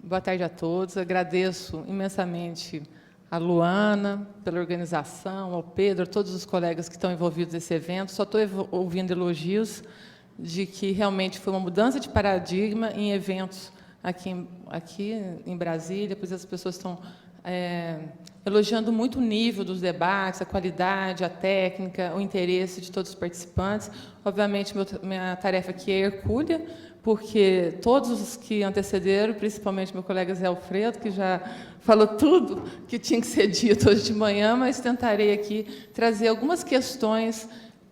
Boa tarde a todos. Agradeço imensamente a Luana pela organização, ao Pedro, a todos os colegas que estão envolvidos nesse evento. Só estou ouvindo elogios de que realmente foi uma mudança de paradigma em eventos aqui em Brasília, pois as pessoas estão elogiando muito o nível dos debates, a qualidade, a técnica, o interesse de todos os participantes. Obviamente, minha tarefa aqui é hercúlea, porque todos os que antecederam, principalmente meu colega Zé Alfredo, que já falou tudo que tinha que ser dito hoje de manhã, mas tentarei aqui trazer algumas questões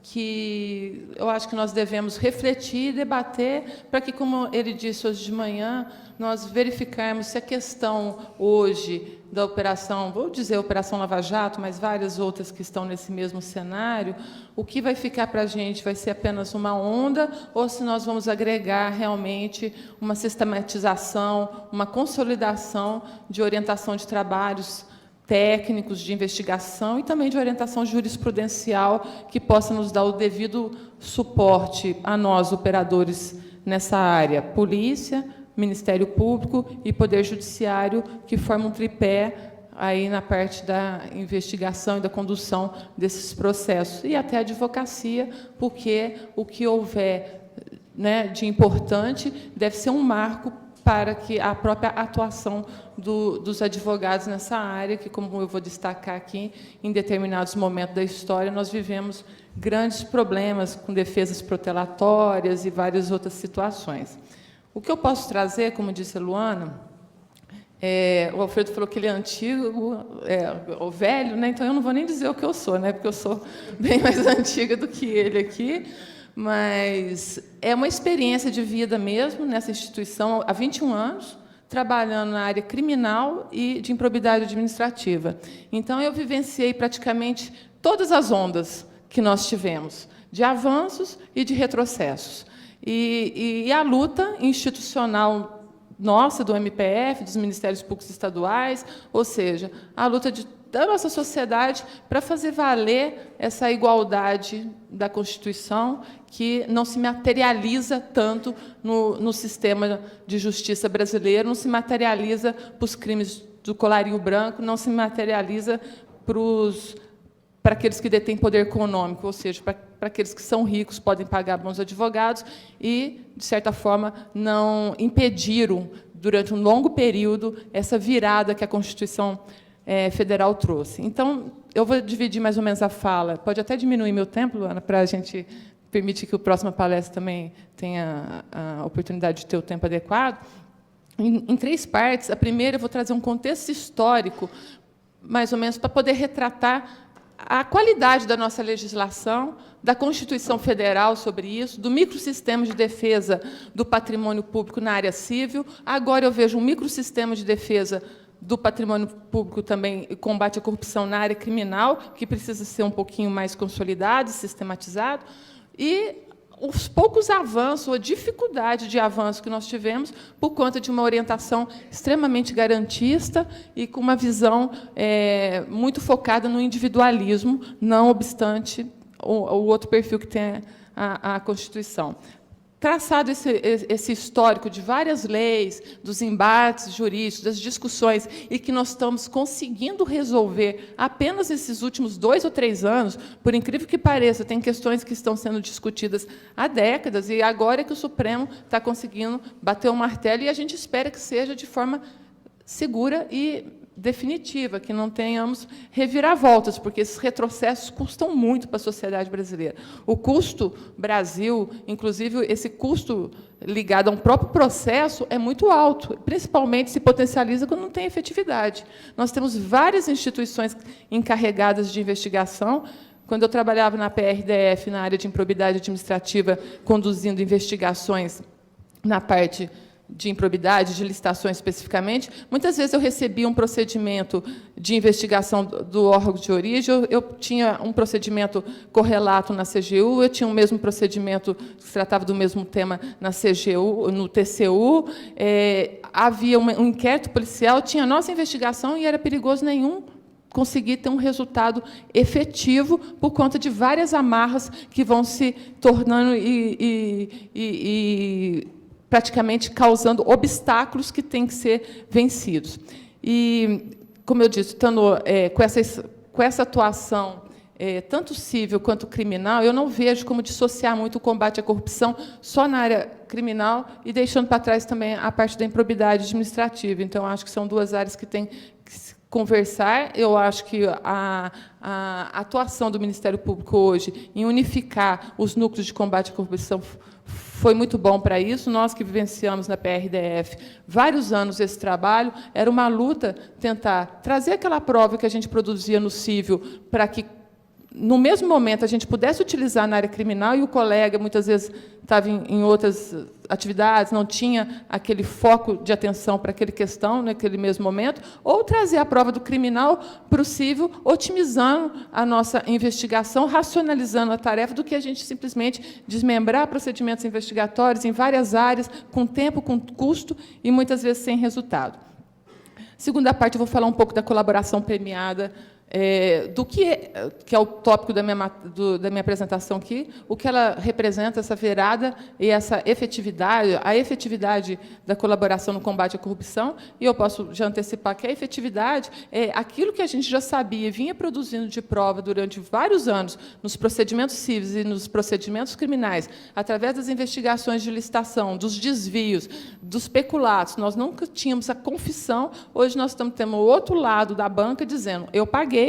que eu acho que nós devemos refletir e debater para que, como ele disse hoje de manhã, nós verificarmos se a questão hoje da operação, vou dizer Operação Lava Jato, mas várias outras que estão nesse mesmo cenário, o que vai ficar para a gente vai ser apenas uma onda ou se nós vamos agregar realmente uma sistematização, uma consolidação de orientação de trabalhos técnicos de investigação e também de orientação jurisprudencial que possa nos dar o devido suporte a nós, operadores nessa área, polícia, Ministério Público e Poder Judiciário, que formam um tripé aí na parte da investigação e da condução desses processos, e até a advocacia, porque o que houver, né, de importante deve ser um marco para que a própria atuação dos advogados nessa área, que, como eu vou destacar aqui, em determinados momentos da história, nós vivemos grandes problemas com defesas protelatórias e várias outras situações. O que eu posso trazer, como disse a Luana, o Alfredo falou que ele é antigo, o velho, né? Então eu não vou nem dizer o que eu sou, né? Porque eu sou bem mais antiga do que ele aqui, mas é uma experiência de vida mesmo nessa instituição, há 21 anos, trabalhando na área criminal e de improbidade administrativa. Então, eu vivenciei praticamente todas as ondas que nós tivemos, de avanços e de retrocessos. E a luta institucional nossa, do MPF, dos Ministérios Públicos Estaduais, ou seja, a luta da nossa sociedade para fazer valer essa igualdade da Constituição, que não se materializa tanto no sistema de justiça brasileiro, não se materializa para os crimes do colarinho branco, não se materializa para aqueles que detêm poder econômico, ou seja, para aqueles que são ricos, podem pagar bons advogados e, de certa forma, não impediram, durante um longo período, essa virada que a Constituição Federal trouxe. Então, eu vou dividir mais ou menos a fala. Pode até diminuir meu tempo, Luana, para a gente permitir que a próxima palestra também tenha a oportunidade de ter o tempo adequado. Em 3 partes. A primeira, eu vou trazer um contexto histórico, mais ou menos, para poder retratar a qualidade da nossa legislação, da Constituição Federal sobre isso, do microsistema de defesa do patrimônio público na área civil. Agora eu vejo um microsistema de defesa do patrimônio público também e combate à corrupção na área criminal, que precisa ser um pouquinho mais consolidado e sistematizado, e os poucos avanços, ou a dificuldade de avanço que nós tivemos por conta de uma orientação extremamente garantista e com uma visão muito focada no individualismo, não obstante o outro perfil que tem a Constituição. Traçado esse histórico de várias leis, dos embates jurídicos, das discussões, e que nós estamos conseguindo resolver apenas nesses últimos 2 ou 3 anos, por incrível que pareça, tem questões que estão sendo discutidas há décadas, e agora é que o Supremo está conseguindo bater o martelo, e a gente espera que seja de forma segura e definitiva, que não tenhamos reviravoltas, porque esses retrocessos custam muito para a sociedade brasileira. O custo Brasil, inclusive esse custo ligado a um próprio processo, é muito alto, principalmente se potencializa quando não tem efetividade. Nós temos várias instituições encarregadas de investigação. Quando eu trabalhava na PRDF, na área de improbidade administrativa, conduzindo investigações na parte de improbidade, de licitações especificamente, muitas vezes eu recebia um procedimento de investigação do órgão de origem, eu tinha um procedimento correlato na CGU, eu tinha o mesmo procedimento que se tratava do mesmo tema na CGU, no TCU, havia um inquérito policial, tinha a nossa investigação e era perigoso nenhum conseguir ter um resultado efetivo por conta de várias amarras que vão se tornando praticamente causando obstáculos que têm que ser vencidos. E, como eu disse, estando, com essa atuação, tanto civil quanto criminal, eu não vejo como dissociar muito o combate à corrupção só na área criminal e deixando para trás também a parte da improbidade administrativa. Então, acho que são duas áreas que têm que se conversar. Eu acho que a atuação do Ministério Público hoje em unificar os núcleos de combate à corrupção foi muito bom para isso. Nós que vivenciamos na PRDF vários anos esse trabalho, era uma luta tentar trazer aquela prova que a gente produzia no civil para que, no mesmo momento, a gente pudesse utilizar na área criminal, e o colega, muitas vezes, estava em outras atividades, não tinha aquele foco de atenção para aquela questão, naquele mesmo momento, ou trazer a prova do criminal para o civil, otimizando a nossa investigação, racionalizando a tarefa, do que a gente simplesmente desmembrar procedimentos investigatórios em várias áreas, com tempo, com custo, e, muitas vezes, sem resultado. Segunda parte, eu vou falar um pouco da colaboração premiada, do que é o tópico da minha apresentação aqui, o que ela representa, essa virada e essa efetividade, a efetividade da colaboração no combate à corrupção. E eu posso já antecipar que a efetividade é aquilo que a gente já sabia e vinha produzindo de prova durante vários anos nos procedimentos civis e nos procedimentos criminais, através das investigações de licitação, dos desvios, dos peculatos. Nós nunca tínhamos a confissão. Hoje nós estamos tendo o outro lado da banca dizendo: eu paguei,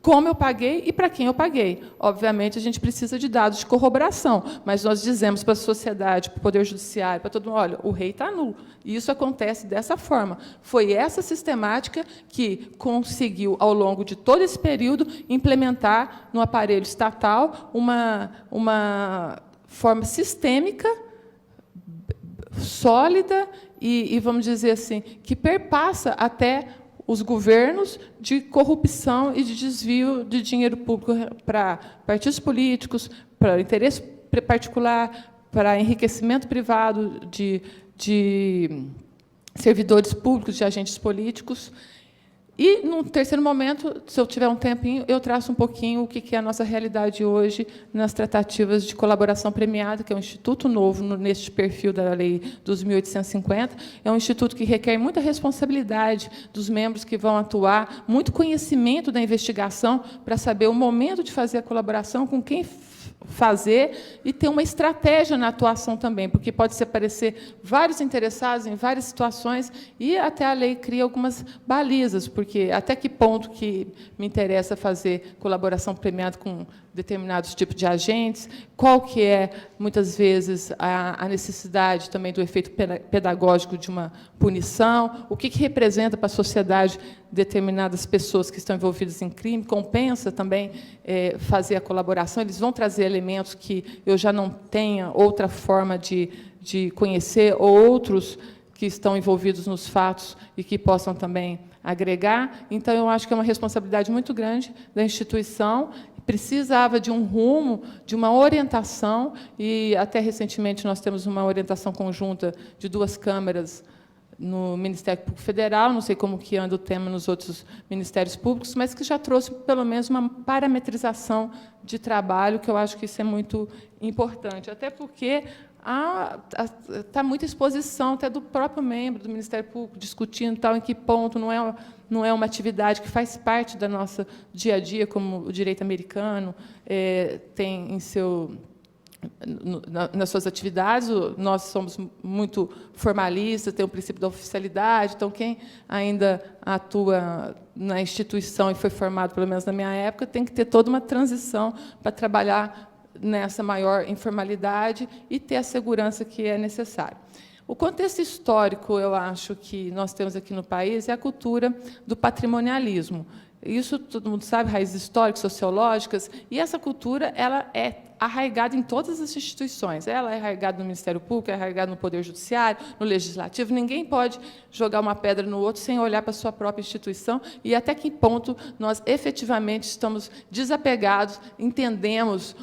como eu paguei e para quem eu paguei. Obviamente, a gente precisa de dados de corroboração, mas nós dizemos para a sociedade, para o Poder Judiciário, para todo mundo: olha, o rei está nu. E isso acontece dessa forma. Foi essa sistemática que conseguiu, ao longo de todo esse período, implementar no aparelho estatal uma forma sistêmica, sólida e, vamos dizer assim, que perpassa até os governos, de corrupção e de desvio de dinheiro público para partidos políticos, para interesse particular, para enriquecimento privado de servidores públicos, de agentes políticos. E, num terceiro momento, se eu tiver um tempinho, eu traço um pouquinho o que é a nossa realidade hoje nas tratativas de colaboração premiada, que é um instituto novo neste perfil da Lei 2.850. É um instituto que requer muita responsabilidade dos membros que vão atuar, muito conhecimento da investigação para saber o momento de fazer a colaboração, com quem fazer, e ter uma estratégia na atuação também, porque pode se aparecer vários interessados em várias situações, e até a lei cria algumas balizas, porque até que ponto que me interessa fazer colaboração premiada com determinados tipos de agentes, qual que é, muitas vezes, a necessidade também do efeito pedagógico de uma punição, o que representa para a sociedade determinadas pessoas que estão envolvidas em crime, compensa também fazer a colaboração, eles vão trazer elementos que eu já não tenha outra forma de conhecer, ou outros que estão envolvidos nos fatos e que possam também agregar. Então, eu acho que é uma responsabilidade muito grande da instituição, precisava de um rumo, de uma orientação, e, até recentemente, nós temos uma orientação conjunta de duas câmaras no Ministério Público Federal, não sei como que anda o tema nos outros ministérios públicos, mas que já trouxe, pelo menos, uma parametrização de trabalho, que eu acho que isso é muito importante, até porque está muita exposição até do próprio membro do Ministério Público discutindo tal, em que ponto não é uma atividade que faz parte da nossa dia a dia, como o direito americano tem em nas suas atividades. Nós somos muito formalistas, tem o princípio da oficialidade, então, quem ainda atua na instituição e foi formado, pelo menos na minha época, tem que ter toda uma transição para trabalhar nessa maior informalidade e ter a segurança que é necessária. O contexto histórico, eu acho que nós temos aqui no país, é a cultura do patrimonialismo. Isso todo mundo sabe, raízes históricas, sociológicas, e essa cultura ela é arraigada em todas as instituições. Ela é arraigada no Ministério Público, é arraigada no Poder Judiciário, no Legislativo. Ninguém pode jogar uma pedra no outro sem olhar para a sua própria instituição, e até que ponto nós efetivamente estamos desapegados, entendemos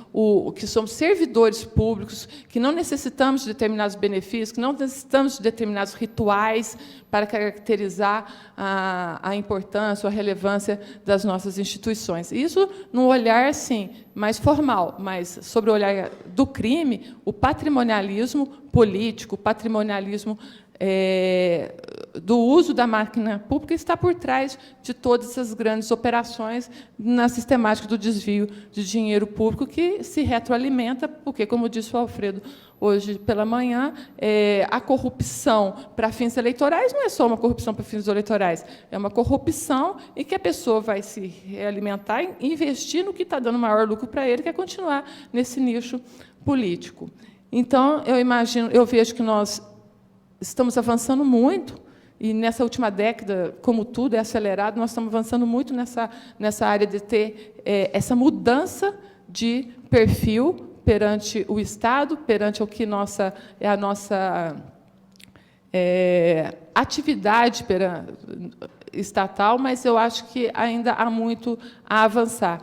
que somos servidores públicos, que não necessitamos de determinados benefícios, que não necessitamos de determinados rituais para caracterizar a importância ou a relevância das nossas instituições. Isso no olhar, sim, mais formal, mas sobre o olhar do crime, o patrimonialismo político, o patrimonialismo do uso da máquina pública está por trás de todas essas grandes operações na sistemática do desvio de dinheiro público, que se retroalimenta, porque, como disse o Alfredo hoje pela manhã, a corrupção para fins eleitorais não é só uma corrupção para fins eleitorais, é uma corrupção em que a pessoa vai se alimentar e investir no que está dando maior lucro para ele, que é continuar nesse nicho político. Então, eu vejo que nós estamos avançando muito, e nessa última década, como tudo é acelerado, nós estamos avançando muito nessa área de ter essa mudança de perfil perante o Estado, perante o que a nossa atividade estatal, mas eu acho que ainda há muito a avançar.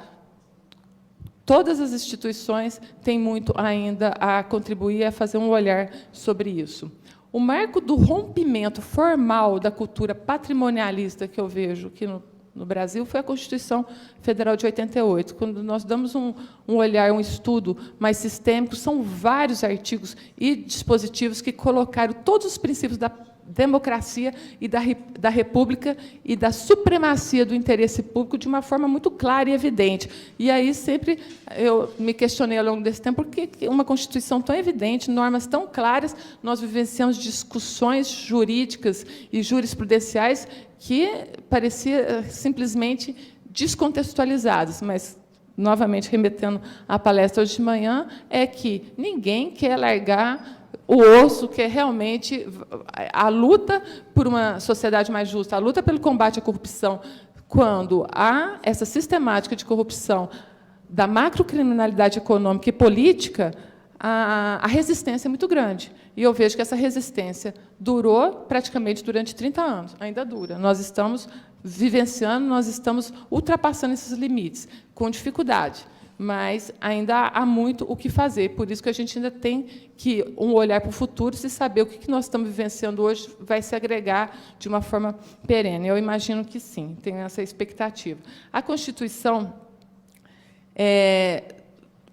Todas as instituições têm muito ainda a contribuir, a fazer um olhar sobre isso. O marco do rompimento formal da cultura patrimonialista que eu vejo aqui no Brasil foi a Constituição Federal de 88. Quando nós damos um olhar, um estudo mais sistêmico, são vários artigos e dispositivos que colocaram todos os princípios da democracia e da república e da supremacia do interesse público de uma forma muito clara e evidente. E aí sempre eu me questionei ao longo desse tempo por que uma Constituição tão evidente, normas tão claras, nós vivenciamos discussões jurídicas e jurisprudenciais que parecia simplesmente descontextualizadas, mas novamente remetendo à palestra hoje de manhã, é que ninguém quer largar o osso, que é realmente a luta por uma sociedade mais justa, a luta pelo combate à corrupção. Quando há essa sistemática de corrupção da macrocriminalidade econômica e política, a resistência é muito grande. E eu vejo que essa resistência durou praticamente durante 30 anos, ainda dura. Nós estamos vivenciando, nós estamos ultrapassando esses limites, com dificuldade. Mas ainda há muito o que fazer. Por isso que a gente ainda tem que um olhar para o futuro, se saber o que nós estamos vivenciando hoje vai se agregar de uma forma perene. Eu imagino que sim, tenho essa expectativa. A Constituição,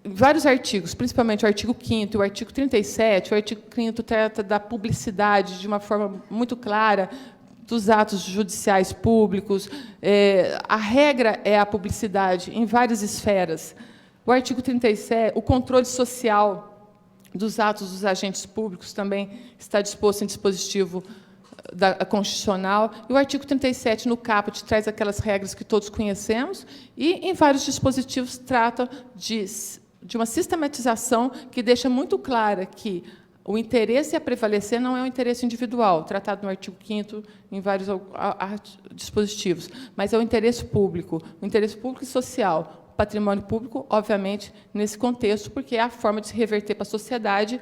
vários artigos, principalmente o artigo 5º e o artigo 37, o artigo 5º trata da publicidade de uma forma muito clara, dos atos judiciais públicos. A regra é a publicidade em várias esferas. O artigo 37, o controle social dos atos dos agentes públicos também está disposto em dispositivo constitucional. E o artigo 37, no caput, traz aquelas regras que todos conhecemos, e, em vários dispositivos, trata de uma sistematização que deixa muito clara que o interesse a prevalecer não é um interesse individual, tratado no artigo 5º, em vários dispositivos, mas é o interesse público e social. O patrimônio público, obviamente, nesse contexto, porque é a forma de se reverter para a sociedade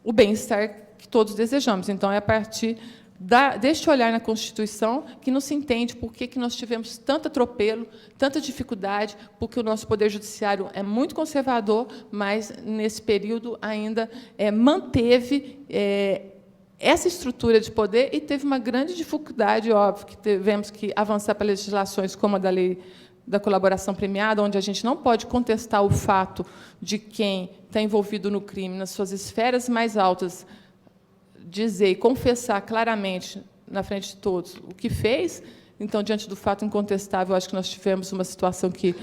o bem-estar que todos desejamos. Então, é a partir deste olhar na Constituição que não se entende por que nós tivemos tanto atropelo, tanta dificuldade, porque o nosso Poder Judiciário é muito conservador, mas, nesse período, ainda manteve essa estrutura de poder e teve uma grande dificuldade, óbvio, que tivemos que avançar para legislações como a da Lei da Colaboração Premiada, onde a gente não pode contestar o fato de quem está envolvido no crime nas suas esferas mais altas dizer e confessar claramente, na frente de todos, o que fez. Então, diante do fato incontestável, acho que nós tivemos uma situação que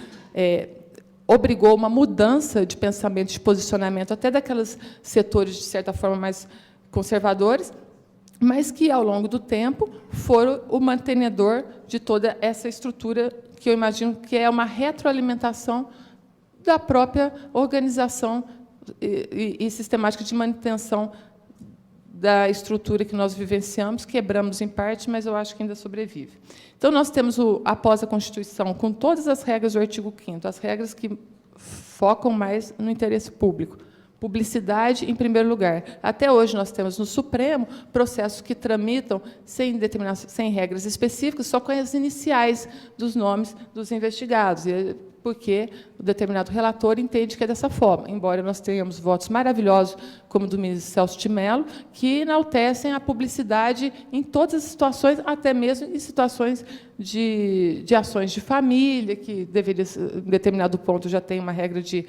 obrigou uma mudança de pensamento, de posicionamento, até daqueles setores, de certa forma, mais conservadores, mas que, ao longo do tempo, foram o mantenedor de toda essa estrutura, que eu imagino que é uma retroalimentação da própria organização e sistemática de manutenção da estrutura que nós vivenciamos, quebramos em parte, mas eu acho que ainda sobrevive. Então, nós temos, após a Constituição, com todas as regras do artigo 5º, as regras que focam mais no interesse público. Publicidade, em primeiro lugar. Até hoje, nós temos no Supremo processos que tramitam sem regras específicas, só com as iniciais dos nomes dos investigados. E porque o determinado relator entende que é dessa forma, embora nós tenhamos votos maravilhosos, como o do ministro Celso de Mello, que enaltecem a publicidade em todas as situações, até mesmo em situações de ações de família, que deveria, em determinado ponto, já tem uma regra de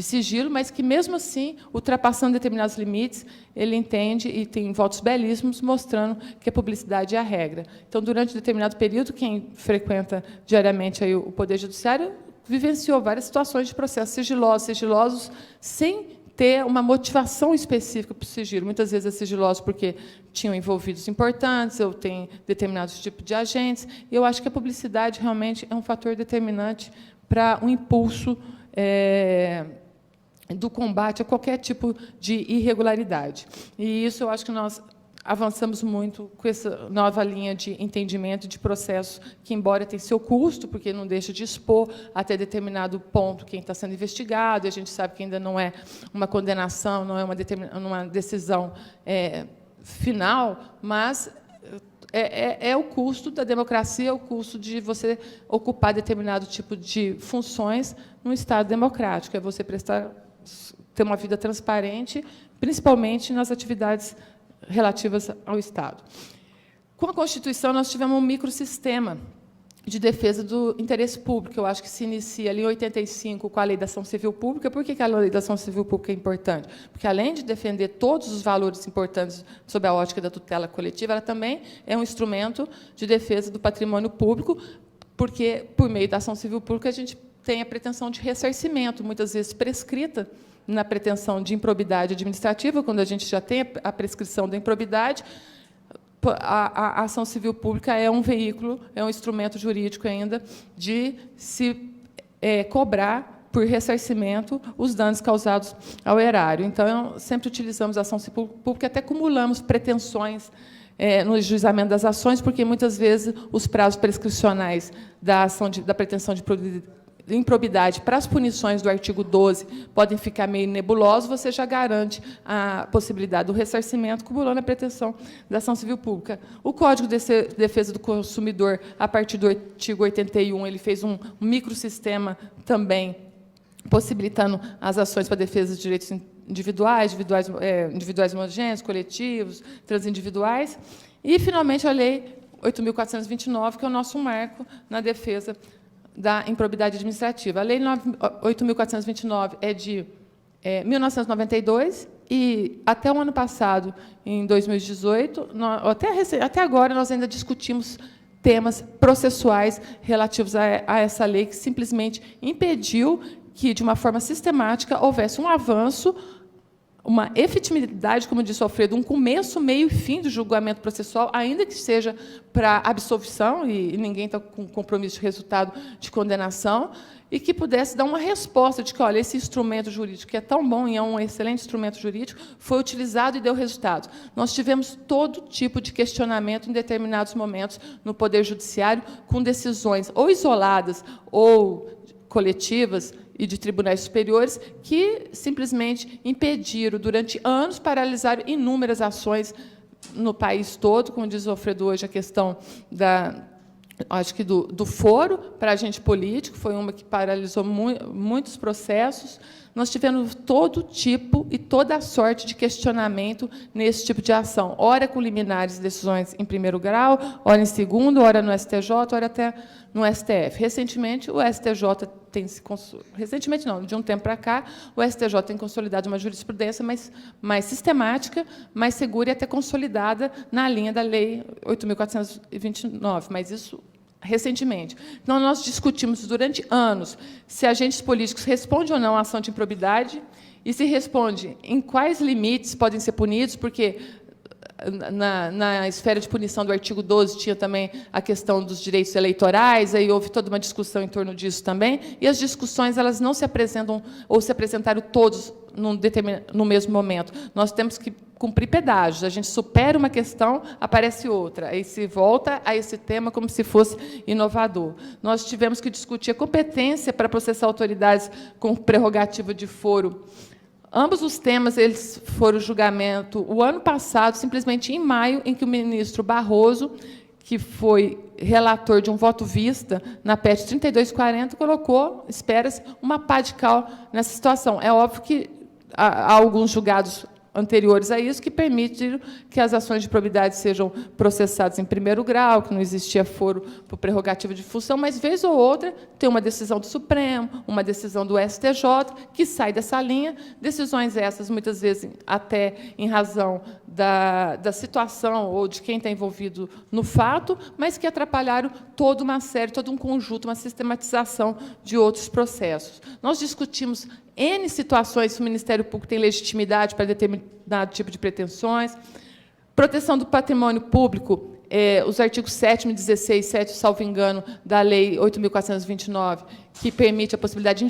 sigilo, mas que, mesmo assim, ultrapassando determinados limites, ele entende, e tem votos belíssimos, mostrando que a publicidade é a regra. Então, durante determinado período, quem frequenta diariamente aí o Poder Judiciário vivenciou várias situações de processos sigilosos, sem ter uma motivação específica para o sigilo. Muitas vezes é sigiloso porque tinham envolvidos importantes, ou tem determinados tipos de agentes. E eu acho que a publicidade realmente é um fator determinante para um impulso do combate a qualquer tipo de irregularidade. E isso eu acho que nós avançamos muito com essa nova linha de entendimento de processo, que, embora tenha seu custo, porque não deixa de expor até determinado ponto quem está sendo investigado, e a gente sabe que ainda não é uma condenação, não é uma decisão final, mas é o custo da democracia, é o custo de você ocupar determinado tipo de funções num Estado democrático, é você ter uma vida transparente, principalmente nas atividades relativas ao Estado. Com a Constituição, nós tivemos um microsistema de defesa do interesse público. Eu acho que se inicia ali em 85 com a Lei da Ação Civil Pública. Por que a Lei da Ação Civil Pública é importante? Porque, além de defender todos os valores importantes sob a ótica da tutela coletiva, ela também é um instrumento de defesa do patrimônio público, porque, por meio da ação civil pública, a gente tem a pretensão de ressarcimento, muitas vezes prescrita, na pretensão de improbidade administrativa, quando a gente já tem a prescrição da improbidade. A ação civil pública é um veículo, é um instrumento jurídico ainda de se cobrar por ressarcimento os danos causados ao erário. Então, sempre utilizamos a ação civil pública, até acumulamos pretensões no juizamento das ações, porque, muitas vezes, os prazos prescricionais da pretensão de improbidade para as punições do artigo 12 podem ficar meio nebulosos, você já garante a possibilidade do ressarcimento, cumulando a pretensão da ação civil pública. O Código de Defesa do Consumidor, a partir do artigo 81, ele fez um microsistema também, possibilitando as ações para defesa dos direitos individuais homogêneos, coletivos, transindividuais. E, finalmente, a Lei 8.429, que é o nosso marco na defesa da improbidade administrativa. A Lei 8.429 é de 1992, e, até o ano passado, em 2018, até agora, nós ainda discutimos temas processuais relativos a essa lei, que simplesmente impediu que, de uma forma sistemática, houvesse um avanço, uma efetividade, como disse o Alfredo, um começo, meio e fim do julgamento processual, ainda que seja para absolvição, e ninguém está com compromisso de resultado de condenação, e que pudesse dar uma resposta de que, olha, esse instrumento jurídico, que é tão bom e é um excelente instrumento jurídico, foi utilizado e deu resultado. Nós tivemos todo tipo de questionamento em determinados momentos no Poder Judiciário, com decisões ou isoladas ou coletivas e de tribunais superiores, que simplesmente impediram, durante anos, paralisaram inúmeras ações no país todo, como diz o Alfredo hoje, a questão do foro para agente político, foi uma que paralisou muitos processos. Nós tivemos todo tipo e toda a sorte de questionamento nesse tipo de ação, ora com liminares e decisões em primeiro grau, ora em segundo, ora no STJ, ora até no STF. Recentemente, o STJ recentemente não, de um tempo para cá, o STJ tem consolidado uma jurisprudência mais sistemática, mais segura e até consolidada na linha da Lei 8.429, mas isso recentemente. Então, nós discutimos durante anos se agentes políticos respondem ou não à ação de improbidade, e, se responde, em quais limites podem ser punidos, porque na esfera de punição do artigo 12 tinha também a questão dos direitos eleitorais, aí houve toda uma discussão em torno disso também, e as discussões elas não se apresentam, ou se apresentaram todos no mesmo momento. Nós temos que cumprir pedágios. A gente supera uma questão, aparece outra, aí se volta a esse tema como se fosse inovador. Nós tivemos que discutir a competência para processar autoridades com prerrogativa de foro. Ambos os temas eles foram julgamento o ano passado, simplesmente em maio, em que o ministro Barroso, que foi relator de um voto vista na PET 3240, colocou, espera-se, uma pá de cal nessa situação. É óbvio que há alguns julgados anteriores a isso que permitem que as ações de probidade sejam processadas em primeiro grau, que não existia foro por prerrogativa de função, mas, vez ou outra, tem uma decisão do Supremo, uma decisão do STJ, que sai dessa linha, decisões essas, muitas vezes, até em razão da situação ou de quem está envolvido no fato, mas que atrapalharam toda uma série, todo um conjunto, uma sistematização de outros processos. Nós discutimos N situações se o Ministério Público tem legitimidade para determinado tipo de pretensões. Proteção do patrimônio público, os artigos 7º e 16, 7, salvo engano, da Lei 8.429, que permite a possibilidade de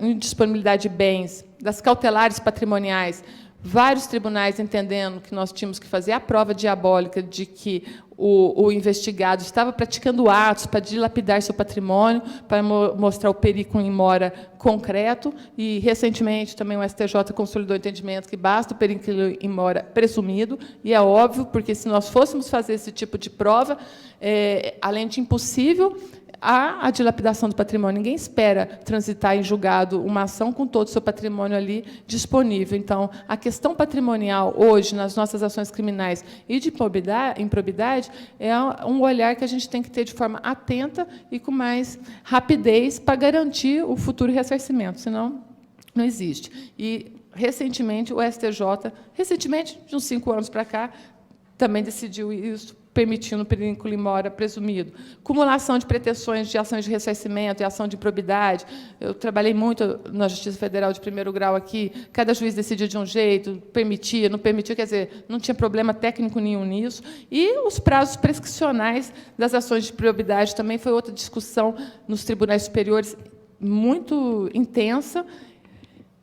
indisponibilidade de bens, das cautelares patrimoniais, vários tribunais entendendo que nós tínhamos que fazer a prova diabólica de que o investigado estava praticando atos para dilapidar seu patrimônio, para mostrar o perigo em mora concreto, e, recentemente, também o STJ consolidou o entendimento que basta o perigo em mora presumido, e é óbvio, porque, se nós fôssemos fazer esse tipo de prova, além de impossível, há a dilapidação do patrimônio. Ninguém espera transitar em julgado uma ação com todo o seu patrimônio ali disponível. Então, a questão patrimonial, hoje, nas nossas ações criminais e de improbidade, é um olhar que a gente tem que ter de forma atenta e com mais rapidez para garantir o futuro ressarcimento, senão não existe. E, recentemente, o STJ, de uns 5 anos para cá, também decidiu isso, permitindo o perigo em mora presumido. Cumulação de pretensões de ações de ressarcimento e ação de improbidade. Eu trabalhei muito na Justiça Federal de primeiro grau aqui, cada juiz decidia de um jeito, permitia, não permitia, quer dizer, não tinha problema técnico nenhum nisso. E os prazos prescricionais das ações de improbidade também foi outra discussão nos tribunais superiores muito intensa.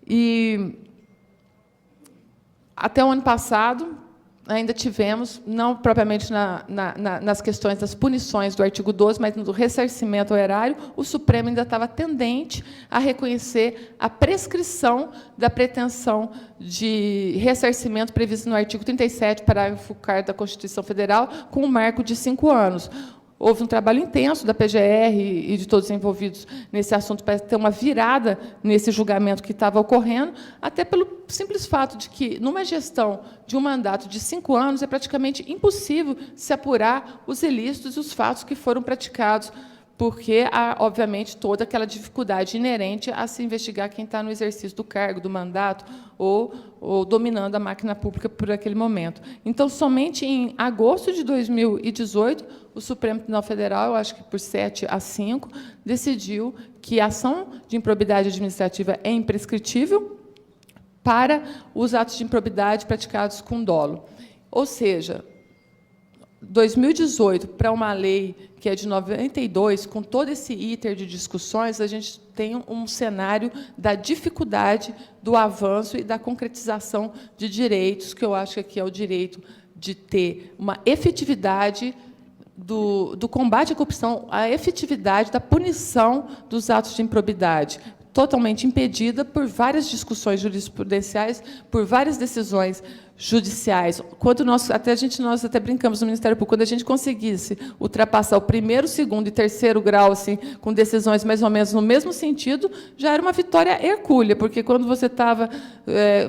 E, até o ano passado, ainda tivemos, não propriamente nas questões das punições do artigo 12, mas no ressarcimento ao erário, o Supremo ainda estava tendente a reconhecer a prescrição da pretensão de ressarcimento prevista no artigo 37, parágrafo 4º da Constituição Federal, com um marco de 5 anos. Houve um trabalho intenso da PGR e de todos os envolvidos nesse assunto para ter uma virada nesse julgamento que estava ocorrendo, até pelo simples fato de que, numa gestão de um mandato de 5 anos, é praticamente impossível se apurar os ilícitos e os fatos que foram praticados, porque há, obviamente, toda aquela dificuldade inerente a se investigar quem está no exercício do cargo, do mandato, ou dominando a máquina pública por aquele momento. Então, somente em agosto de 2018, o Supremo Tribunal Federal, eu acho que por 7-5, decidiu que a ação de improbidade administrativa é imprescritível para os atos de improbidade praticados com dolo. Ou seja, 2018, para uma lei que é de 92, com todo esse iter de discussões, a gente tem um cenário da dificuldade do avanço e da concretização de direitos, que eu acho que aqui é o direito de ter uma efetividade do combate à corrupção, a efetividade da punição dos atos de improbidade, totalmente impedida por várias discussões jurisprudenciais, por várias decisões judiciais. Quando nós até brincamos no Ministério Público, quando a gente conseguisse ultrapassar o primeiro, segundo e terceiro grau, assim, com decisões mais ou menos no mesmo sentido, já era uma vitória hercúlea, porque, quando você estava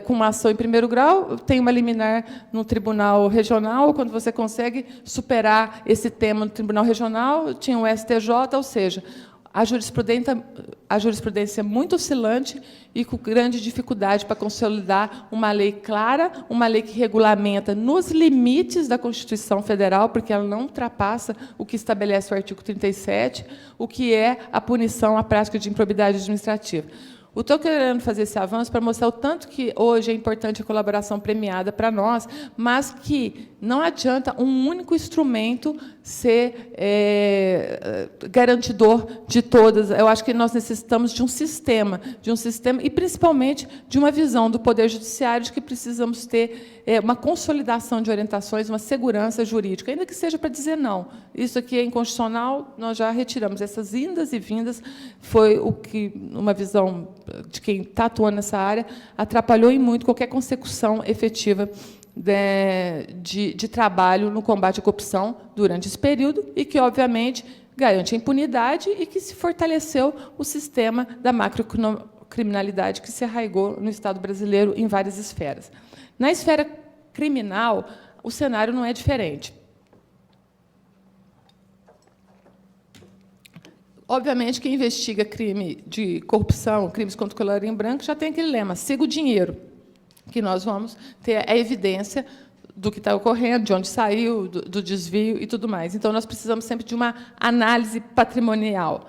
com uma ação em primeiro grau, tem uma liminar no tribunal regional, quando você consegue superar esse tema no tribunal regional, tinha o STJ, ou seja, a jurisprudência é muito oscilante e com grande dificuldade para consolidar uma lei clara, uma lei que regulamenta nos limites da Constituição Federal, porque ela não ultrapassa o que estabelece o artigo 37, o que é a punição à prática de improbidade administrativa. Estou querendo fazer esse avanço para mostrar o tanto que hoje é importante a colaboração premiada para nós, mas que não adianta um único instrumento ser garantidor de todas. Eu acho que nós necessitamos de um sistema, e, principalmente, de uma visão do Poder Judiciário de que precisamos ter uma consolidação de orientações, uma segurança jurídica, ainda que seja para dizer não. Isso aqui é inconstitucional, nós já retiramos. Essas indas e vindas foi o que, uma visão de quem está atuando nessa área, atrapalhou em muito qualquer consecução efetiva de trabalho no combate à corrupção durante esse período e que, obviamente, garante a impunidade e que se fortaleceu o sistema da macrocriminalidade que se arraigou no Estado brasileiro em várias esferas. Na esfera criminal, o cenário não é diferente. Obviamente, quem investiga crime de corrupção, crimes contra o colarinho branco, já tem aquele lema, siga o dinheiro, que nós vamos ter a evidência do que está ocorrendo, de onde saiu, do desvio e tudo mais. Então, nós precisamos sempre de uma análise patrimonial.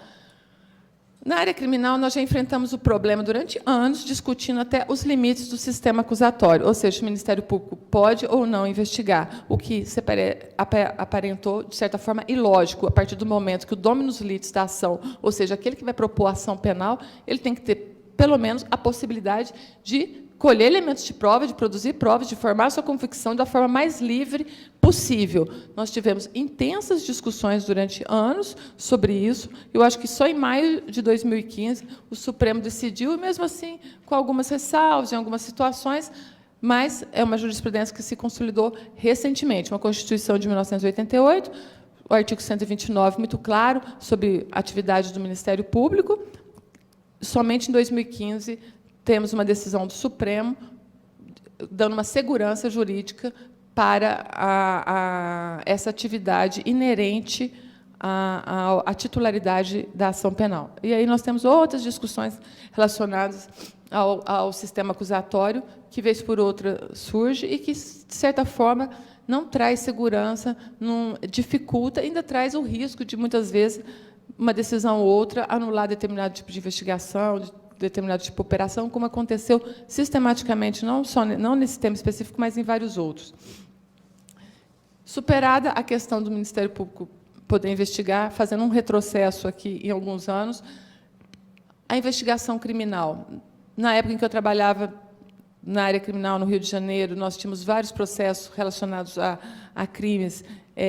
Na área criminal, nós já enfrentamos o problema durante anos, discutindo até os limites do sistema acusatório, ou seja, o Ministério Público pode ou não investigar, o que se aparentou, de certa forma, ilógico, a partir do momento que o dominus litis da ação, ou seja, aquele que vai propor a ação penal, ele tem que ter, pelo menos, a possibilidade de colher elementos de prova, de produzir provas, de formar sua convicção da forma mais livre possível. Nós tivemos intensas discussões durante anos sobre isso. Eu acho que só em maio de 2015 o Supremo decidiu, e mesmo assim com algumas ressalvas em algumas situações, mas é uma jurisprudência que se consolidou recentemente. Uma Constituição de 1988, o artigo 129, muito claro, sobre a atividade do Ministério Público. Somente em 2015 temos uma decisão do Supremo dando uma segurança jurídica para essa atividade inerente à titularidade da ação penal. E aí nós temos outras discussões relacionadas ao sistema acusatório, que, vez por outra, surge e que, de certa forma, não traz segurança, não dificulta, ainda traz o risco de, muitas vezes, uma decisão ou outra anular determinado tipo de investigação, determinado tipo de operação, como aconteceu sistematicamente, não nesse tema específico, mas em vários outros. Superada a questão do Ministério Público poder investigar, fazendo um retrocesso aqui em alguns anos, a investigação criminal. Na época em que eu trabalhava na área criminal no Rio de Janeiro, nós tínhamos vários processos relacionados a crimes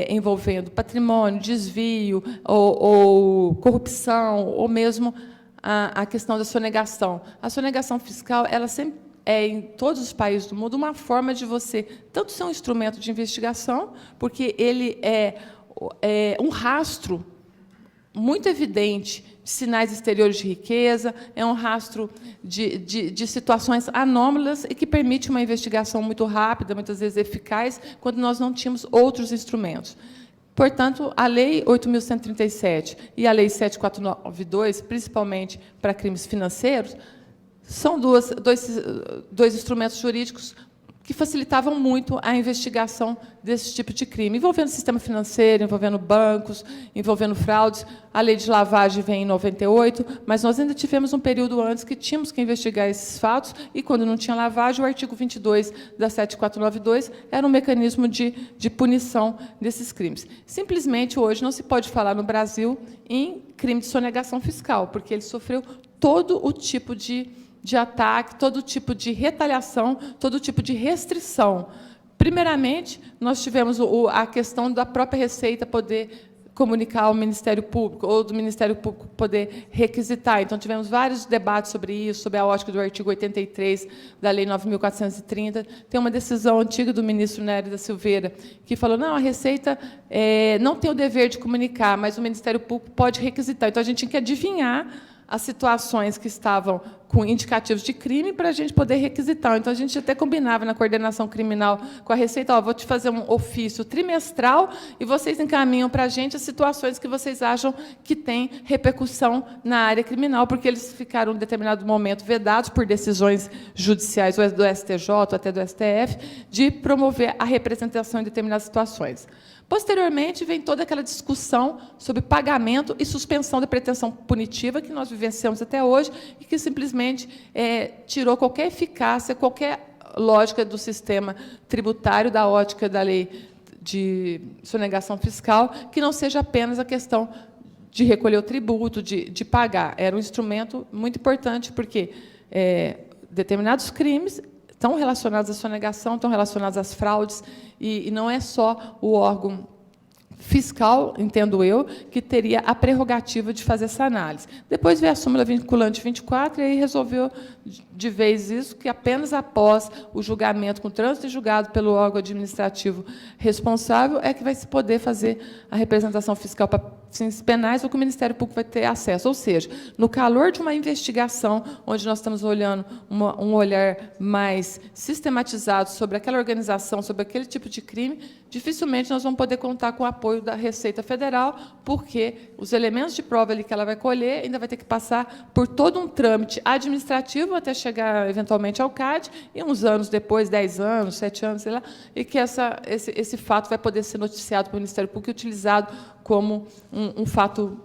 envolvendo patrimônio, desvio, ou corrupção, ou mesmo a questão da sonegação. A sonegação fiscal, ela sempre é, em todos os países do mundo, uma forma de você tanto ser um instrumento de investigação, porque ele é um rastro muito evidente de sinais exteriores de riqueza, é um rastro de situações anômalas e que permite uma investigação muito rápida, muitas vezes eficaz, quando nós não tínhamos outros instrumentos. Portanto, a Lei 8.137 e a Lei 7.492, principalmente para crimes financeiros, são dois instrumentos jurídicos que facilitavam muito a investigação desse tipo de crime, envolvendo o sistema financeiro, envolvendo bancos, envolvendo fraudes. A lei de lavagem vem em 98, mas nós ainda tivemos um período antes que tínhamos que investigar esses fatos, e, quando não tinha lavagem, o artigo 22 da 7492 era um mecanismo de punição desses crimes. Simplesmente, hoje, não se pode falar no Brasil em crime de sonegação fiscal, porque ele sofreu todo o tipo de ataque, todo tipo de retaliação, todo tipo de restrição. Primeiramente, nós tivemos a questão da própria Receita poder comunicar ao Ministério Público, ou do Ministério Público poder requisitar. Então, tivemos vários debates sobre isso, sobre a ótica do artigo 83 da Lei 9.430. Tem uma decisão antiga do ministro Nery da Silveira, que falou, não, a Receita não tem o dever de comunicar, mas o Ministério Público pode requisitar. Então, a gente tinha que adivinhar as situações que estavam com indicativos de crime para a gente poder requisitar. Então, a gente até combinava na coordenação criminal com a Receita, vou te fazer um ofício trimestral e vocês encaminham para a gente as situações que vocês acham que têm repercussão na área criminal, porque eles ficaram, em determinado momento, vedados por decisões judiciais, ou do STJ, ou até do STF, de promover a representação em determinadas situações. Posteriormente, vem toda aquela discussão sobre pagamento e suspensão da pretensão punitiva que nós vivenciamos até hoje e que simplesmente tirou qualquer eficácia, qualquer lógica do sistema tributário, da ótica da lei de sonegação fiscal, que não seja apenas a questão de recolher o tributo, de pagar. Era um instrumento muito importante, porque determinados crimes estão relacionados à sonegação, estão relacionados às fraudes, e não é só o órgão fiscal, entendo eu, que teria a prerrogativa de fazer essa análise. Depois veio a súmula vinculante 24, e aí resolveu de vez isso, que apenas após o julgamento, com trânsito e julgado pelo órgão administrativo responsável, é que vai se poder fazer a representação fiscal para fins penais, ou que o Ministério Público vai ter acesso. Ou seja, no calor de uma investigação, onde nós estamos olhando um olhar mais sistematizado sobre aquela organização, sobre aquele tipo de crime, dificilmente nós vamos poder contar com o apoio da Receita Federal, porque os elementos de prova ali que ela vai colher ainda vai ter que passar por todo um trâmite administrativo até chegar, eventualmente, ao CAD, e uns anos depois, 10 anos, 7 anos, sei lá, e que esse fato vai poder ser noticiado pelo Ministério Público e utilizado como um fato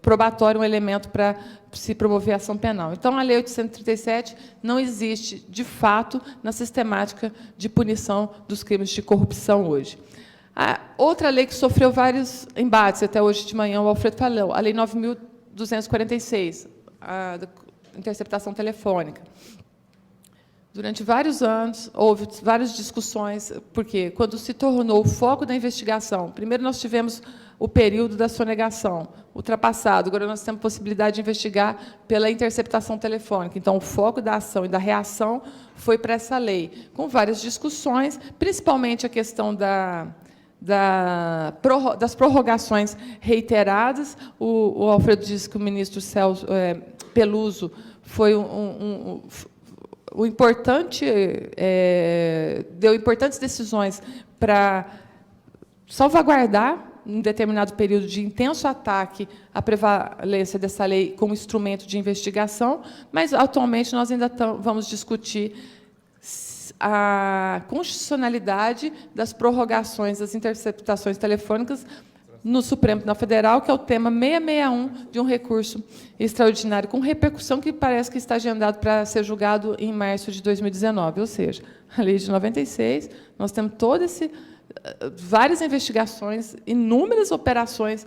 probatório, um elemento para se promover a ação penal. Então, a Lei 837 não existe, de fato, na sistemática de punição dos crimes de corrupção hoje. A outra lei que sofreu vários embates, até hoje de manhã o Alfredo falou, a Lei 9.246, a interceptação telefônica. Durante vários anos, houve várias discussões, porque, quando se tornou o foco da investigação, primeiro nós tivemos o período da sonegação, ultrapassado, agora nós temos possibilidade de investigar pela interceptação telefônica. Então, o foco da ação e da reação foi para essa lei, com várias discussões, principalmente a questão das prorrogações reiteradas. O Alfredo disse que o ministro Celso Peluso foi deu importantes decisões para salvaguardar, em determinado período de intenso ataque, a prevalência dessa lei como instrumento de investigação, mas, atualmente, nós ainda vamos discutir a constitucionalidade das prorrogações das interceptações telefônicas no Supremo Tribunal Federal, que é o tema 661 de um recurso extraordinário, com repercussão, que parece que está agendado para ser julgado em março de 2019. Ou seja, a lei de 96, nós temos várias investigações, inúmeras operações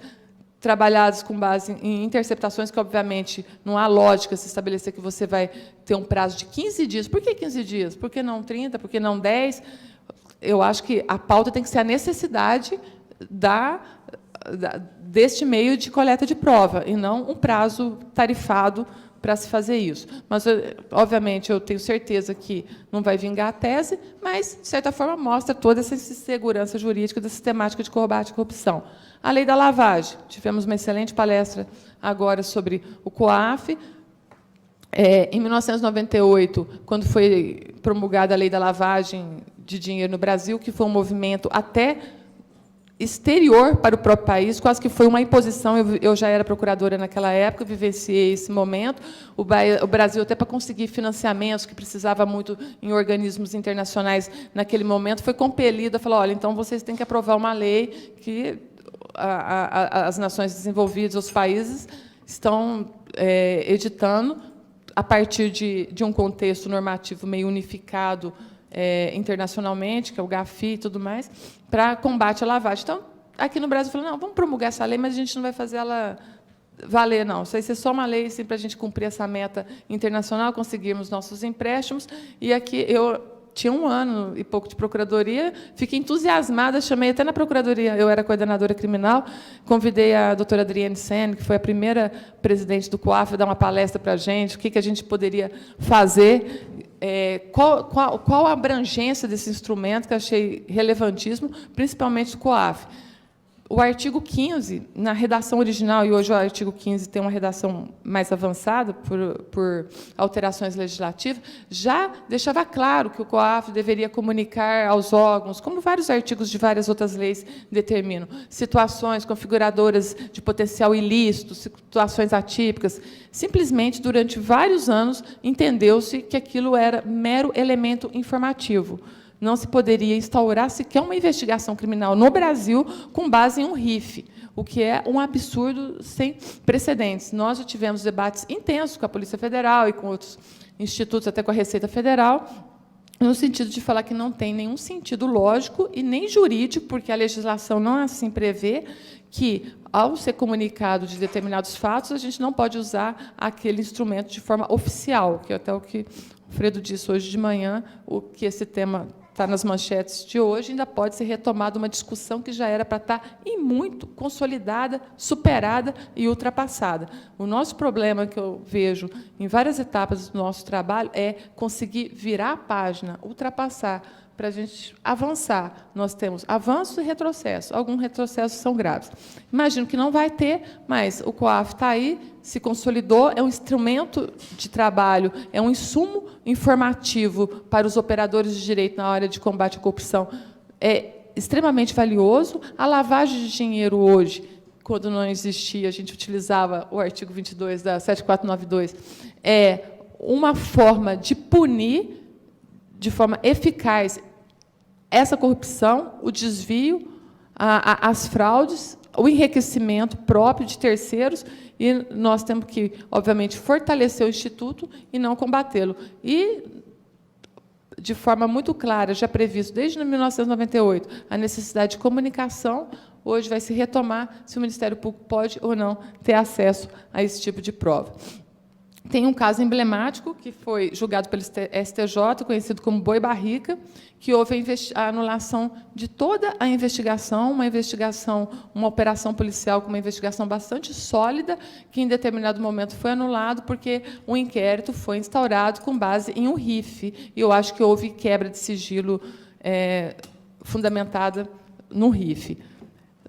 trabalhadas com base em interceptações, que, obviamente, não há lógica se estabelecer que você vai ter um prazo de 15 dias. Por que 15 dias? Por que não 30? Por que não 10? Eu acho que a pauta tem que ser a necessidade deste meio de coleta de prova, e não um prazo tarifado para se fazer isso. Mas, obviamente, eu tenho certeza que não vai vingar a tese, mas, de certa forma, mostra toda essa insegurança jurídica da sistemática de combate à corrupção. A lei da lavagem. Tivemos uma excelente palestra agora sobre o COAF. Em 1998, quando foi promulgada a lei da lavagem de dinheiro no Brasil, que foi um movimento até exterior para o próprio país, quase que foi uma imposição. Eu já era procuradora naquela época, vivenciei esse momento. O Brasil, até para conseguir financiamentos, que precisava muito em organismos internacionais naquele momento, foi compelido a falar: olha, então vocês têm que aprovar uma lei que as nações desenvolvidas, os países, estão editando, a partir de um contexto normativo meio unificado internacionalmente, que é o GAFI e tudo mais, para combate à lavagem. Então, aqui no Brasil, falou: não, vamos promulgar essa lei, mas a gente não vai fazer ela valer, não. Isso vai ser só uma lei assim, para a gente cumprir essa meta internacional, conseguirmos nossos empréstimos. E aqui eu tinha 1 ano e pouco de procuradoria, fiquei entusiasmada, chamei até na procuradoria, eu era coordenadora criminal, convidei a doutora Adriane Senna, que foi a primeira presidente do COAF, a dar uma palestra para a gente, o que a gente poderia fazer, qual a abrangência desse instrumento, que eu achei relevantíssimo, principalmente do COAF. O artigo 15, na redação original, e hoje o artigo 15 tem uma redação mais avançada por alterações legislativas, já deixava claro que o COAF deveria comunicar aos órgãos, como vários artigos de várias outras leis determinam, situações configuradoras de potencial ilícito, situações atípicas. Simplesmente, durante vários anos, entendeu-se que aquilo era mero elemento informativo. Não se poderia instaurar sequer uma investigação criminal no Brasil com base em um RIF, o que é um absurdo sem precedentes. Nós já tivemos debates intensos com a Polícia Federal e com outros institutos, até com a Receita Federal, no sentido de falar que não tem nenhum sentido lógico e nem jurídico, porque a legislação não assim prevê, que, ao ser comunicado de determinados fatos, a gente não pode usar aquele instrumento de forma oficial, que é até o que o Fredo disse hoje de manhã, o que esse tema está nas manchetes de hoje, ainda pode ser retomada uma discussão que já era para estar e muito consolidada, superada e ultrapassada. O nosso problema, que eu vejo em várias etapas do nosso trabalho, é conseguir virar a página, ultrapassar, para a gente avançar. Nós temos avanço e retrocesso. Alguns retrocessos são graves. Imagino que não vai ter, mas o COAF está aí, se consolidou, é um instrumento de trabalho, é um insumo informativo para os operadores de direito na área de combate à corrupção. É extremamente valioso. A lavagem de dinheiro hoje, quando não existia, a gente utilizava o artigo 22 da 7492, é uma forma de punir de forma eficaz essa corrupção, o desvio, as fraudes, o enriquecimento próprio de terceiros, e nós temos que, obviamente, fortalecer o Instituto e não combatê-lo. E, de forma muito clara, já previsto desde 1998, a necessidade de comunicação, hoje vai se retomar se o Ministério Público pode ou não ter acesso a esse tipo de prova. Tem um caso emblemático, que foi julgado pelo STJ, conhecido como Boi Barriga, que houve a anulação de toda a investigação, uma operação policial com uma investigação bastante sólida, que, em determinado momento, foi anulado, porque o inquérito foi instaurado com base em um RIF, e eu acho que houve quebra de sigilo fundamentada no RIF.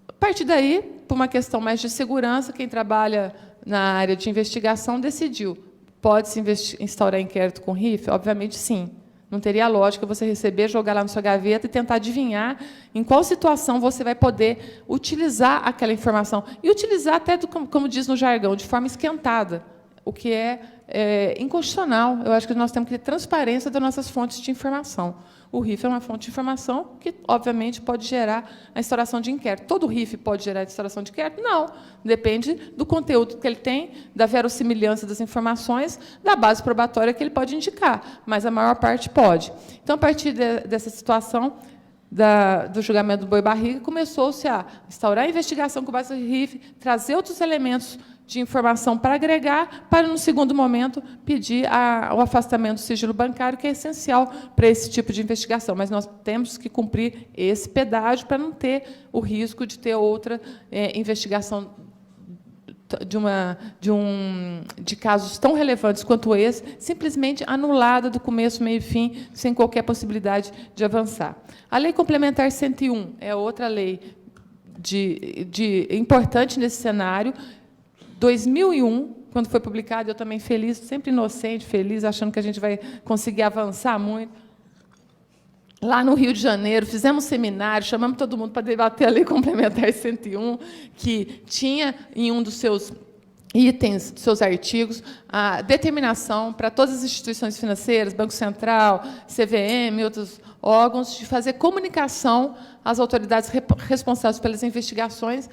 A partir daí, por uma questão mais de segurança, quem trabalha na área de investigação decidiu: pode-se instaurar inquérito com RIF? Obviamente, sim. Não teria lógica você receber, jogar lá na sua gaveta e tentar adivinhar em qual situação você vai poder utilizar aquela informação. E utilizar até, como diz no jargão, de forma esquentada, o que é inconstitucional. Eu acho que nós temos que ter transparência das nossas fontes de informação. O RIF é uma fonte de informação que, obviamente, pode gerar a instauração de inquérito. Todo RIF pode gerar a instauração de inquérito? Não. Depende do conteúdo que ele tem, da verossimilhança das informações, da base probatória que ele pode indicar, mas a maior parte pode. Então, a partir dessa situação do julgamento do Boi Barriga, começou-se a instaurar a investigação com base no RIF, trazer outros elementos de informação para agregar, para, no segundo momento, pedir o afastamento do sigilo bancário, que é essencial para esse tipo de investigação. Mas nós temos que cumprir esse pedágio para não ter o risco de ter outra investigação de casos tão relevantes quanto esse, simplesmente anulada do começo, meio e fim, sem qualquer possibilidade de avançar. A Lei Complementar 101 é outra lei importante nesse cenário. 2001, quando foi publicado, eu também feliz, sempre inocente, feliz, achando que a gente vai conseguir avançar muito. Lá no Rio de Janeiro, fizemos um seminário, chamamos todo mundo para debater a Lei Complementar 101, que tinha, em um dos seus itens, dos seus artigos, a determinação para todas as instituições financeiras, Banco Central, CVM e outros órgãos, de fazer comunicação às autoridades responsáveis pelas investigações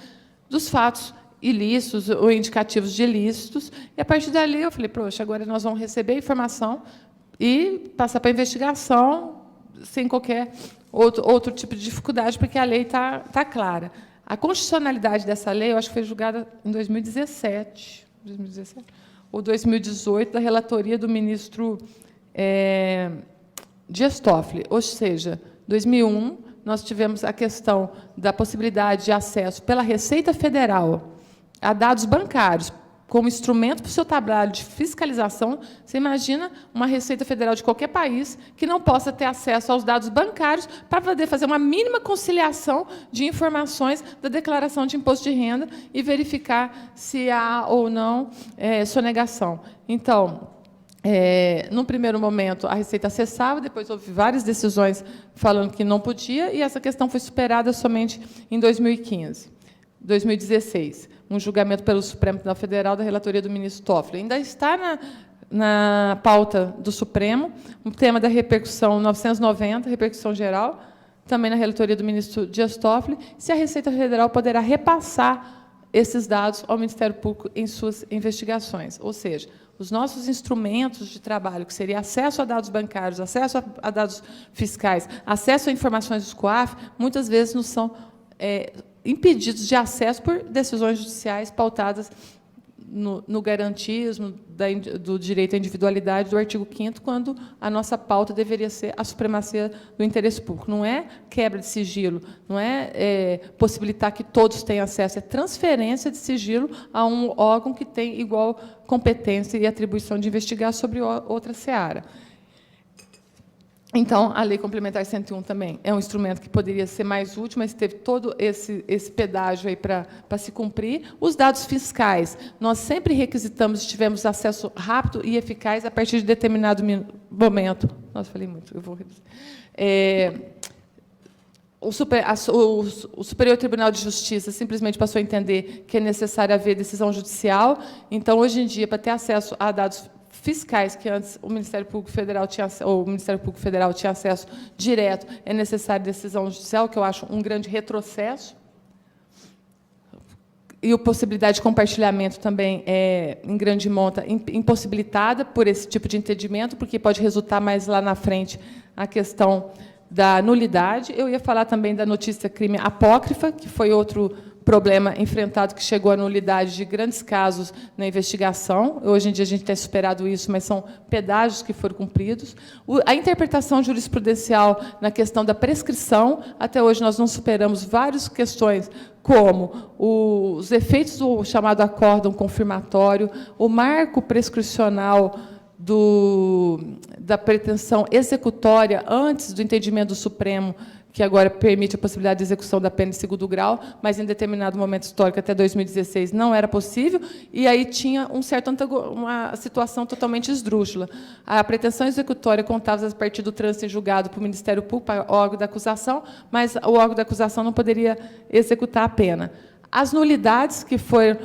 dos fatos ilícitos ou indicativos de ilícitos. E, a partir dali, eu falei: poxa, agora nós vamos receber a informação e passar para a investigação sem qualquer outro tipo de dificuldade, porque a lei está clara. A constitucionalidade dessa lei, eu acho que foi julgada em 2017 ou 2018, da relatoria do ministro Dias Toffoli. Ou seja, 2001, nós tivemos a questão da possibilidade de acesso pela Receita Federal a dados bancários, como instrumento para o seu trabalho de fiscalização. Você imagina uma Receita Federal de qualquer país que não possa ter acesso aos dados bancários para poder fazer uma mínima conciliação de informações da declaração de imposto de renda e verificar se há ou não sonegação. Então, num primeiro momento, a Receita acessava, depois houve várias decisões falando que não podia, e essa questão foi superada somente em 2016. Um julgamento pelo Supremo Tribunal Federal da relatoria do ministro Toffoli. Ainda está na pauta do Supremo o tema da repercussão 990, repercussão geral, também na relatoria do ministro Dias Toffoli, se a Receita Federal poderá repassar esses dados ao Ministério Público em suas investigações. Ou seja, os nossos instrumentos de trabalho, que seria acesso a dados bancários, acesso a dados fiscais, acesso a informações dos COAF, muitas vezes não são impedidos de acesso por decisões judiciais pautadas no garantismo do direito à individualidade do artigo 5º, quando a nossa pauta deveria ser a supremacia do interesse público. Não é quebra de sigilo, não é possibilitar que todos tenham acesso, é transferência de sigilo a um órgão que tem igual competência e atribuição de investigar sobre outra seara. Então, a Lei Complementar 101 também é um instrumento que poderia ser mais útil, mas teve todo esse pedágio aí para se cumprir. Os dados fiscais, nós sempre requisitamos, tivemos acesso rápido e eficaz a partir de determinado momento. Nossa, falei muito, eu vou reduzir. O Superior Tribunal de Justiça simplesmente passou a entender que é necessário haver decisão judicial. Então, hoje em dia, para ter acesso a dados fiscais, que antes o Ministério Público Federal tinha acesso direto, é necessária decisão judicial, que eu acho um grande retrocesso. E a possibilidade de compartilhamento também é, em grande monta, impossibilitada por esse tipo de entendimento, porque pode resultar mais lá na frente a questão da nulidade. Eu ia falar também da notícia crime apócrifa, que foi outro problema enfrentado, que chegou à nulidade de grandes casos na investigação. Hoje em dia a gente tem superado isso, mas são pedágios que foram cumpridos. A interpretação jurisprudencial na questão da prescrição, até hoje nós não superamos várias questões, como os efeitos do chamado acórdão confirmatório, o marco prescricional da pretensão executória antes do entendimento do Supremo, que agora permite a possibilidade de execução da pena em segundo grau, mas em determinado momento histórico, até 2016, não era possível, e aí tinha uma situação totalmente esdrúxula. A pretensão executória contava a partir do trânsito em julgado para o Ministério Público, para o órgão da acusação, mas o órgão da acusação não poderia executar a pena. As nulidades, que foram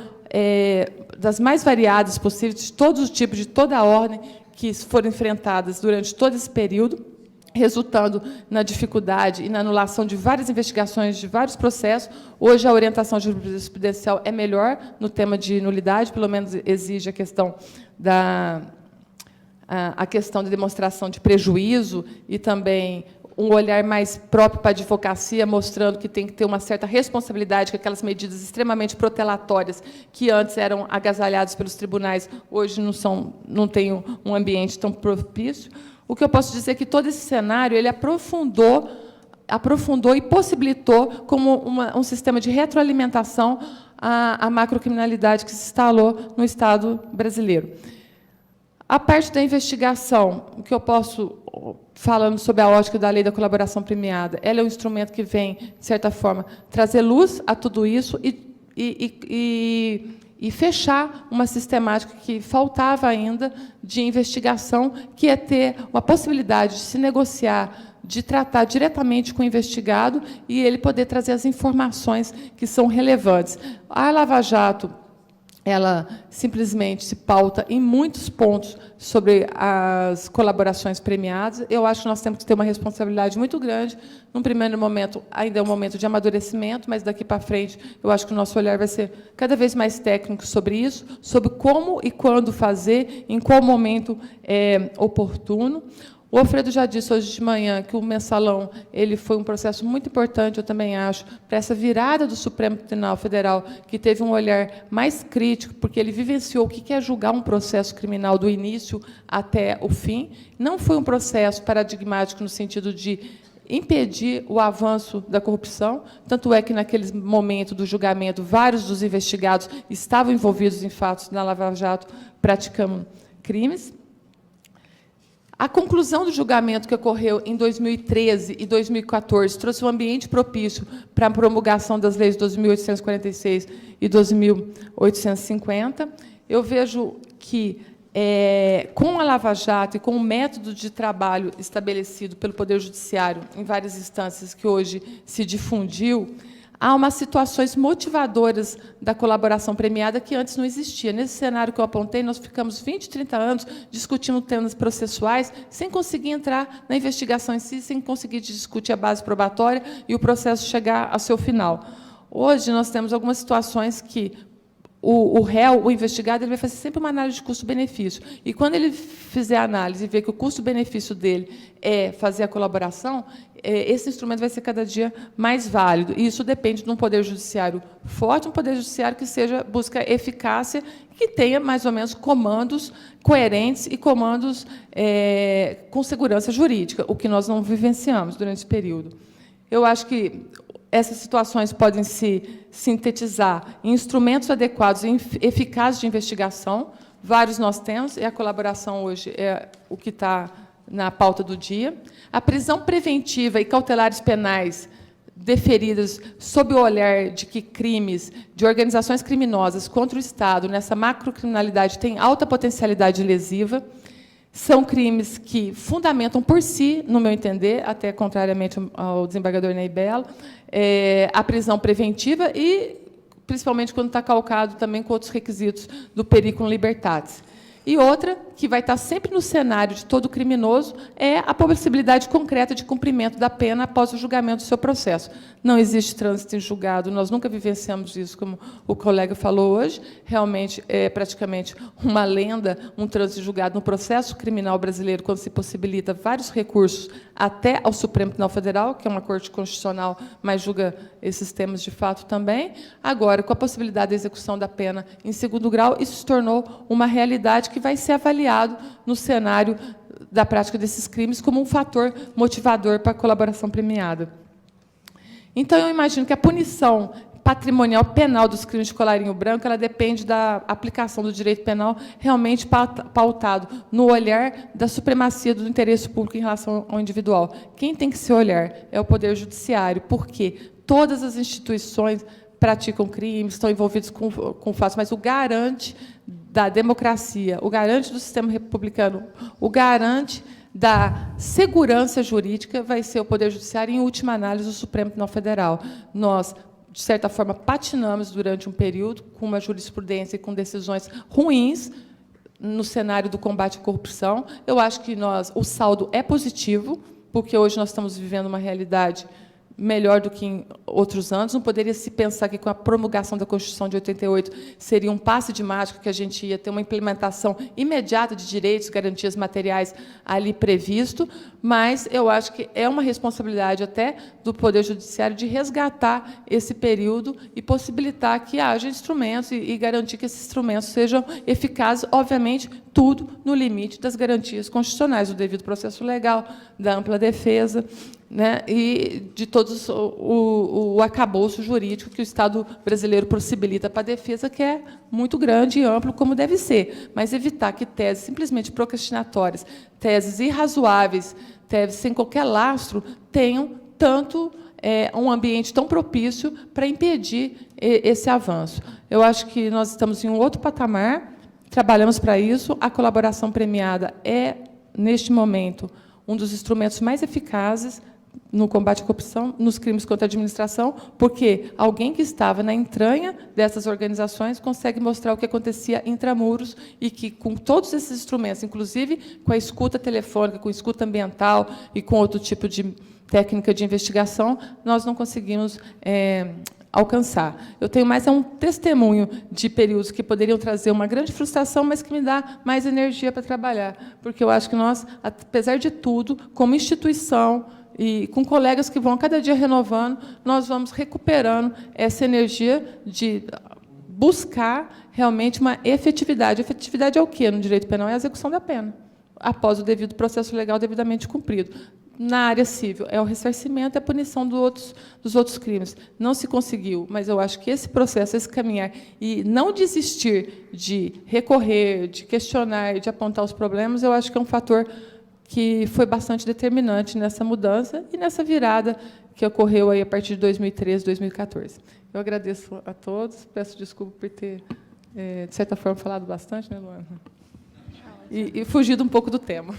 das mais variadas possíveis, de todos os tipos, de toda a ordem, que foram enfrentadas durante todo esse período, resultando na dificuldade e na anulação de várias investigações, de vários processos. Hoje, a orientação jurisprudencial é melhor no tema de nulidade, pelo menos exige a questão da demonstração de prejuízo e também um olhar mais próprio para a advocacia, mostrando que tem que ter uma certa responsabilidade, que aquelas medidas extremamente protelatórias, que antes eram agasalhadas pelos tribunais, hoje não têm um ambiente tão propício. O que eu posso dizer é que todo esse cenário ele aprofundou e possibilitou como um sistema de retroalimentação a macrocriminalidade que se instalou no Estado brasileiro. A parte da investigação, o que eu posso, falando sobre a ótica da lei da colaboração premiada, ela é um instrumento que vem, de certa forma, trazer luz a tudo isso e fechar uma sistemática que faltava ainda de investigação, que é ter uma possibilidade de se negociar, de tratar diretamente com o investigado e ele poder trazer as informações que são relevantes. A Lava Jato, ela simplesmente se pauta em muitos pontos sobre as colaborações premiadas. Eu acho que nós temos que ter uma responsabilidade muito grande. Num primeiro momento, ainda é um momento de amadurecimento, mas daqui para frente, eu acho que o nosso olhar vai ser cada vez mais técnico sobre isso, sobre como e quando fazer, em qual momento é oportuno. O Alfredo já disse hoje de manhã que o mensalão ele foi um processo muito importante, eu também acho, para essa virada do Supremo Tribunal Federal, que teve um olhar mais crítico, porque ele vivenciou o que é julgar um processo criminal do início até o fim. Não foi um processo paradigmático no sentido de impedir o avanço da corrupção, tanto é que, naquele momento do julgamento, vários dos investigados estavam envolvidos em fatos na Lava Jato, praticando crimes. A conclusão do julgamento que ocorreu em 2013 e 2014 trouxe um ambiente propício para a promulgação das leis 2.846 e 2.850. Eu vejo que, com a Lava Jato e com o método de trabalho estabelecido pelo Poder Judiciário em várias instâncias que hoje se difundiu, há umas situações motivadoras da colaboração premiada que antes não existia. Nesse cenário que eu apontei, nós ficamos 20, 30 anos discutindo temas processuais, sem conseguir entrar na investigação em si, sem conseguir discutir a base probatória e o processo chegar ao seu final. Hoje, nós temos algumas situações que o réu, o investigado, ele vai fazer sempre uma análise de custo-benefício. E, quando ele fizer a análise e ver que o custo-benefício dele é fazer a colaboração, esse instrumento vai ser cada dia mais válido. E isso depende de um poder judiciário forte, um poder judiciário que busca eficácia, que tenha, mais ou menos, comandos coerentes e comandos com segurança jurídica, o que nós não vivenciamos durante esse período. Eu acho que essas situações podem se sintetizar em instrumentos adequados e eficazes de investigação. Vários nós temos, e a colaboração hoje é o que está na pauta do dia. A prisão preventiva e cautelares penais deferidas sob o olhar de que crimes de organizações criminosas contra o Estado, nessa macrocriminalidade, têm alta potencialidade lesiva. São crimes que fundamentam por si, no meu entender, até contrariamente ao desembargador Ney Bello, a prisão preventiva e, principalmente, quando está calcado também com outros requisitos do periculum libertatis. E outra, que vai estar sempre no cenário de todo criminoso, é a possibilidade concreta de cumprimento da pena após o julgamento do seu processo. Não existe trânsito em julgado, nós nunca vivenciamos isso, como o colega falou hoje. Realmente é praticamente uma lenda, um trânsito em julgado no processo criminal brasileiro, quando se possibilita vários recursos até ao Supremo Tribunal Federal, que é uma corte constitucional, mas julga esses temas de fato também. Agora, com a possibilidade da execução da pena em segundo grau, isso se tornou uma realidade que vai ser avaliado no cenário da prática desses crimes como um fator motivador para a colaboração premiada. Então, eu imagino que a punição patrimonial penal dos crimes de colarinho branco, ela depende da aplicação do direito penal realmente pautado no olhar da supremacia do interesse público em relação ao individual. Quem tem que se olhar é o Poder Judiciário, porque todas as instituições praticam crimes, estão envolvidos com fatos, mas o garante da democracia, o garante do sistema republicano, o garante da segurança jurídica vai ser o Poder Judiciário, em última análise, o Supremo Tribunal Federal. Nós, de certa forma, patinamos durante um período com uma jurisprudência e com decisões ruins no cenário do combate à corrupção. Eu acho que o saldo é positivo, porque hoje nós estamos vivendo uma realidade melhor do que em outros anos. Não poderia se pensar que, com a promulgação da Constituição de 88, seria um passe de mágica, que a gente ia ter uma implementação imediata de direitos e garantias materiais ali previsto, mas eu acho que é uma responsabilidade até do Poder Judiciário de resgatar esse período e possibilitar que haja instrumentos e garantir que esses instrumentos sejam eficazes, obviamente, tudo no limite das garantias constitucionais, do devido processo legal, da ampla defesa, né, e de todos o arcabouço jurídico que o Estado brasileiro possibilita para a defesa, que é muito grande e amplo, como deve ser. Mas evitar que teses simplesmente procrastinatórias, teses irrazoáveis, teses sem qualquer lastro, tenham tanto um ambiente tão propício para impedir esse avanço. Eu acho que nós estamos em um outro patamar, trabalhamos para isso. A colaboração premiada é, neste momento, um dos instrumentos mais eficazes no combate à corrupção, nos crimes contra a administração, porque alguém que estava na entranha dessas organizações consegue mostrar o que acontecia intramuros e que, com todos esses instrumentos, inclusive com a escuta telefônica, com a escuta ambiental e com outro tipo de técnica de investigação, nós não conseguimos alcançar. Eu tenho mais um testemunho de períodos que poderiam trazer uma grande frustração, mas que me dá mais energia para trabalhar, porque eu acho que nós, apesar de tudo, como instituição, e com colegas que vão cada dia renovando, nós vamos recuperando essa energia de buscar realmente uma efetividade. Efetividade é o quê no direito penal? É a execução da pena, após o devido processo legal devidamente cumprido. Na área civil, é o ressarcimento e a punição dos outros crimes. Não se conseguiu, mas eu acho que esse processo, esse caminhar, e não desistir de recorrer, de questionar, de apontar os problemas, eu acho que é um fator que foi bastante determinante nessa mudança e nessa virada que ocorreu aí a partir de 2013, 2014. Eu agradeço a todos, peço desculpa por ter, de certa forma, falado bastante, né, Luana? E fugido um pouco do tema.